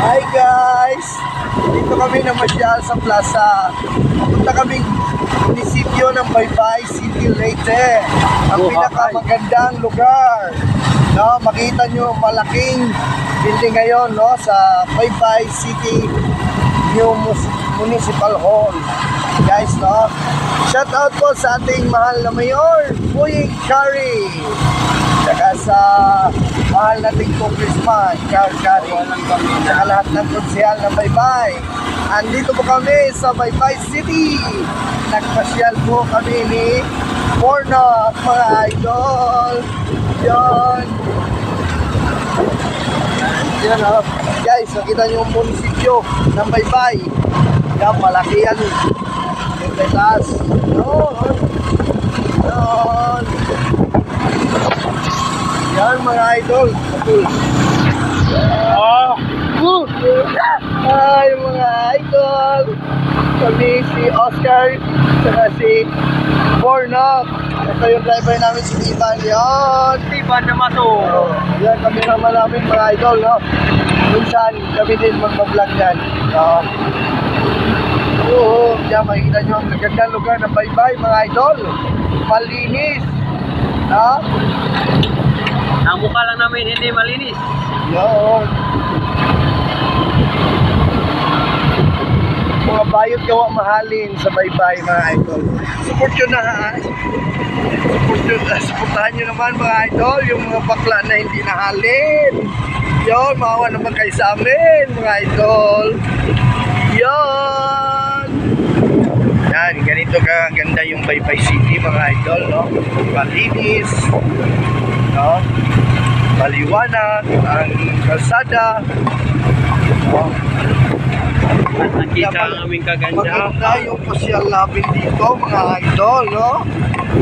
Hi guys! Dito kami namasyal sa plaza. Punta kaming munisipyo ng Baybay City, Leyte. Ang pinakamagandang lugar. No, makita nyo malaking building ngayon, no, sa Baybay City New Municipal Hall. Guys, no, shout out po sa ating mahal na mayor, Puying Kari. Saka sa mahal nating congressman, Carl Kari. Saka lahat ng konsehal ng Baybay. Andito po kami sa Baybay City. Nagpasyal po kami ni Porno, mga idol. Yan. Yan, guys, nakita nyo yung munisipyo ng Baybay. Yan, malaki yan. Yung taas. Yan. Yan. Yan, mga idol. Ay, mga idol. Kami si Oscar, saka si Bornok. Ito yung driver namin, si Ivan. Yan. Ivan na mato. Yan, kami naman namin, mga idol. No? Minsan, kami din magpa-vlog yan. Oo, yan, makikita nyo ang magandang lugar ng Baybay, mga idol. Malinis. No? Ang mukha lang namin hindi malinis. Yan. Mga bayot gawa mahalin sa Baybay, mga idol. Support nyo na, ha? Supportahan nyo naman, mga idol, yung mga bakla na hindi nahalin. Yun, maawa naman kayo sa amin, mga idol. Yan. Yan, ganito ganda yung Baybay City, mga idol, no? Malinis, no? Maliwanag, ang kalsada, no? At nakita ang aming kaganda. Maganda yung social namin dito, mga idol, no?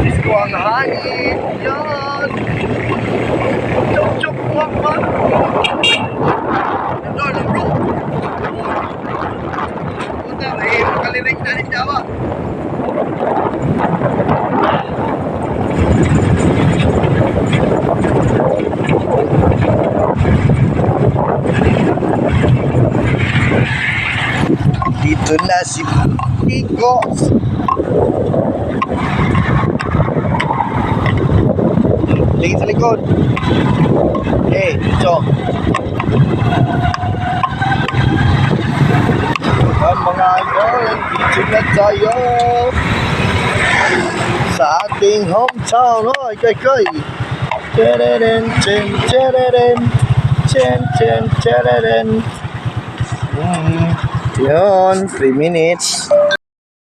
Disco ang hangin. Yan. Chok, chok, wak, wak. Ano, bro? Puta, may makalirig na rin Jawa. Dito na si Pico. Lagi sa likod. Dito. Yan, mga idol, dito na tayo sa ating hometown. Oh, kay. Chen, chen, chen, chen, chen, chen. Yun, 3 minutes.